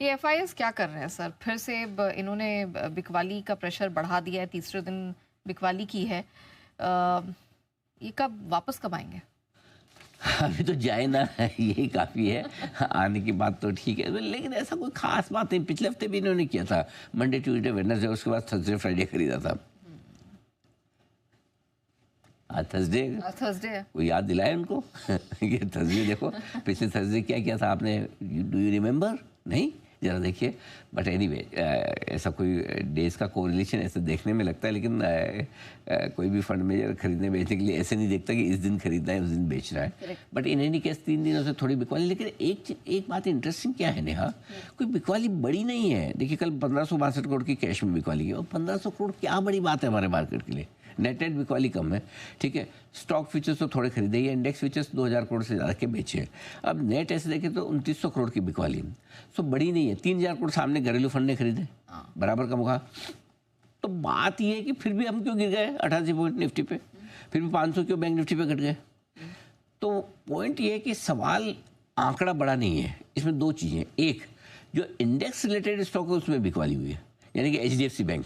ये एफआईएस क्या कर रहे हैं सर? फिर से इन्होंने बिकवाली का प्रेशर बढ़ा दिया है, तीसरे दिन बिकवाली की है। ये वापस कब आएंगे? अभी तो जाए ना यही काफ़ी है। आने की बात तो ठीक है, लेकिन ऐसा कोई खास बात नहीं। पिछले हफ्ते भी इन्होंने किया था, मंडे ट्यूसडे वेडनेसडे, उसके बाद थर्सडे फ्राइडे खरीदा था। आज थर्सडे, थर्सडे है। वो याद दिलाए उनको ये थर्सडे देखो, पिछले थर्सडे क्या किया था आपने, डू यू रिमेंबर? नहीं, ज़रा देखिए। बट एनीवे, ऐसा कोई डेज का कोरिलेशन ऐसे देखने में लगता है, लेकिन कोई भी फंड में खरीदने बेचने के लिए ऐसे नहीं देखता कि इस दिन खरीदना है उस दिन बेच रहा है। बट इन एनी केस 3 दिनों से थोड़ी बिकवाली। लेकिन एक बात इंटरेस्टिंग क्या है नेहा, कोई बिकवाली बड़ी नहीं है। देखिए कल 1562 करोड़ की कैश में बिकवाली की, और 1500 करोड़ क्या बड़ी बात है हमारे मार्केट के लिए। नेट बिकवाली कम है, ठीक है। स्टॉक फीचर्स तो थोड़े खरीदे ही, इंडेक्स फीचर्स 2000 करोड़ से ज़्यादा के बेचे हैं। अब नेट ऐसे देखें तो 2900 करोड़ की बिकवाली, सो बड़ी नहीं है। 3000 करोड़ सामने घरेलू फंड ने खरीदे, बराबर का मुखा। तो बात ये है कि फिर भी हम क्यों गिर गए 88 पॉइंट निफ्टी पे, फिर भी 500 क्यों बैंक निफ्टी पे घट गए। तो पॉइंट ये है कि सवाल आंकड़ा बड़ा नहीं है, इसमें दो चीज़ें। एक, जो इंडेक्स रिलेटेड स्टॉक है उसमें बिकवाली हुई है, यानी कि HDFC बैंक,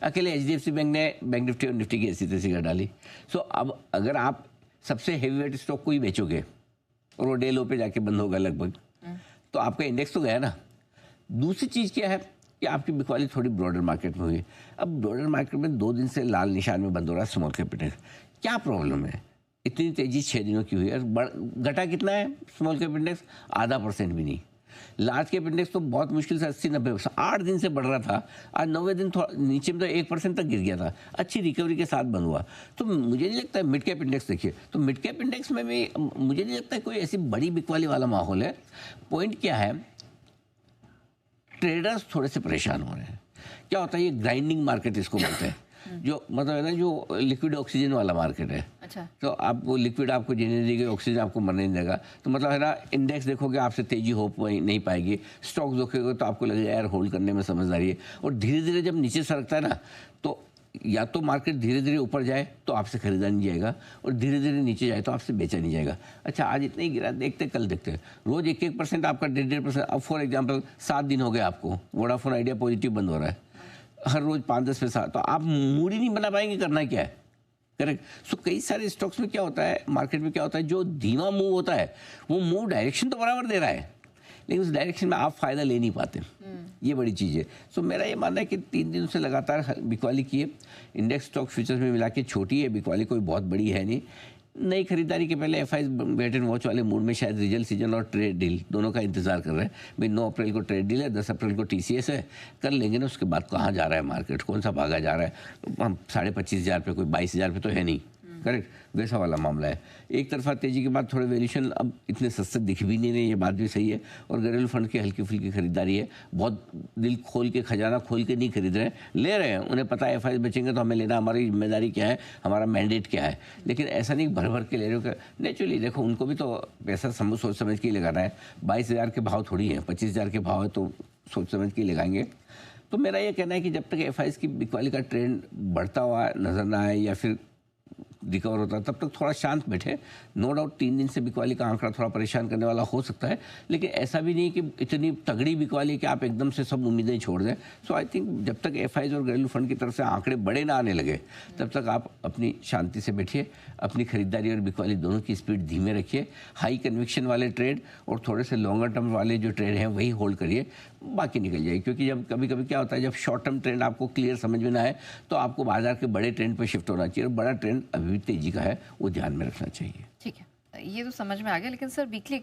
अकेले HDFC बैंक ने बैंक निफ्टी और निफ्टी की ऐसी तैसी कर डाली। सो अब अगर आप सबसे हेवी वेट स्टॉक को ही बेचोगे और वो डे लो पे जाके बंद होगा लगभग, तो आपका इंडेक्स तो गया ना। दूसरी चीज़ क्या है कि आपकी बिकवाली थोड़ी ब्रॉडर मार्केट में हुई। अब ब्रॉडर मार्केट में 2 दिन से लाल निशान में बंद हो रहा है स्मॉल कैपिटल। क्या प्रॉब्लम है, इतनी तेज़ी 6 दिनों की हुई है। घटा कितना है स्मॉल कैप इंडेक्स? 0.5% भी नहीं। लार्ज कैप इंडेक्स तो बहुत मुश्किल से 80-90, 8 दिन से बढ़ रहा था, आज 9वें दिन थोड़ा नीचे में तो 1% तक गिर गया था। अच्छी रिकवरी के साथ बंद हुआ। तो मुझे नहीं लगता है, मिड कैप इंडेक्स देखिए, तो मिड कैप इंडेक्स में भी मुझे नहीं लगता है कोई ऐसी बड़ी बिकवाली वाला माहौल है। पॉइंट क्या है, ट्रेडर्स थोड़े से परेशान हो रहे हैं। क्या होता है, ये ग्राइंडिंग मार्केट इसको बोलते हैं, जो मतलब है ना, जो लिक्विड ऑक्सीजन वाला मार्केट है। अच्छा। तो आप वो लिक्विड आपको जीने देगी, ऑक्सीजन आपको मरने नहीं देगा। तो मतलब है ना, इंडेक्स देखोगे आपसे तेजी हो नहीं पाएगी, स्टॉक्स देखोगे तो आपको लगेगा यार होल्ड करने में समझदारी है। और धीरे धीरे जब नीचे सरकता है ना, तो या तो मार्केट धीरे धीरे ऊपर जाए तो आपसे खरीदा नहीं जाएगा, और धीरे धीरे नीचे जाए तो आपसे बेचा नहीं जाएगा। अच्छा, आज इतना ही गिरा, देखते कल देखते हैं। रोज 1-1% आपका 1.5%। अब फॉर एग्जाम्पल 7 दिन हो गए आपको, वोडाफोन आइडिया पॉजिटिव बंद हो रहा है, हर रोज 5-10%। तो आप मूड ही नहीं बना पाएंगे करना क्या है। करेक्ट। सो कई सारे स्टॉक्स में क्या होता है, मार्केट में क्या होता है, जो धीमा मूव होता है वो मूव डायरेक्शन तो बराबर दे रहा है, लेकिन उस डायरेक्शन में आप फायदा ले नहीं पाते। ये बड़ी चीज़ है। सो मेरा ये मानना है कि 3 दिनों से लगातार बिकवाली की है। इंडेक्स स्टॉक फ्यूचर्स में मिला के छोटी है बिकवाली, कोई बहुत बड़ी है नहीं। नई खरीदारी के पहले एफआईज वेट एंड वॉच वाले मूड में शायद रिजल्ट सीजन और ट्रेड डील दोनों का इंतजार कर रहे हैं। भाई 9 अप्रैल को ट्रेड डील है, 10 अप्रैल को TCS है, कर लेंगे ना। उसके बाद कहाँ जा रहा है मार्केट, कौन सा भागा जा रहा है, हम 25,500 पे, कोई 22,000 पे तो है नहीं। करेक्ट, वैसा वाला मामला है। एक तरफा तेजी के बाद थोड़े वैल्यूशन अब इतने सस्ते दिख भी नहीं रहे, ये बात भी सही है। और घरेलू फंड की हल्की फुल्की खरीदारी है, बहुत दिल खोल के, खजाना खोल के नहीं खरीद रहे हैं, ले रहे हैं। उन्हें पता है एफआईज बचेंगे तो हमें लेना, हमारी जिम्मेदारी क्या है, हमारा मैंडेट क्या है। लेकिन ऐसा नहीं भर भर के ले रहे हो। नेचुरली देखो, उनको भी तो पैसा सोच समझ के ही लगाना है। 22,000 के भाव थोड़ी है, 25,000 के भाव है, तो सोच समझ के लगाएंगे। तो मेरा ये कहना है कि जब तक एफआईज की बिकवाली का ट्रेंड बढ़ता हुआ नजर ना आए या फिर रिकवर होता है, तब तक थोड़ा शांत बैठे। नो डाउट 3 दिन से बिकवाली का आंकड़ा थोड़ा परेशान करने वाला हो सकता है, लेकिन ऐसा भी नहीं कि इतनी तगड़ी बिकवाली कि आप एकदम से सब उम्मीदें छोड़ दें। सो आई थिंक जब तक एफआईज और घरेलू फंड की तरफ से आंकड़े बड़े ना आने लगे, तब तक आप अपनी शांति से बैठिए, अपनी खरीदारी और बिकवाली दोनों की स्पीड धीमे रखिए। हाई कन्विक्शन वाले ट्रेड और थोड़े से लॉन्गर टर्म वाले जो ट्रेड हैं वही होल्ड करिए, बाकी निकल जाए। क्योंकि जब कभी कभी क्या होता है, जब शॉर्ट टर्म ट्रेंड आपको क्लियर समझ में ना आए, तो आपको बाजार के बड़े ट्रेंड पर शिफ्ट होना चाहिए, और बड़ा ट्रेंड अभी भी तेजी का है, वो ध्यान में रखना चाहिए। ठीक है, ये तो समझ में आ गया। लेकिन सर वीकली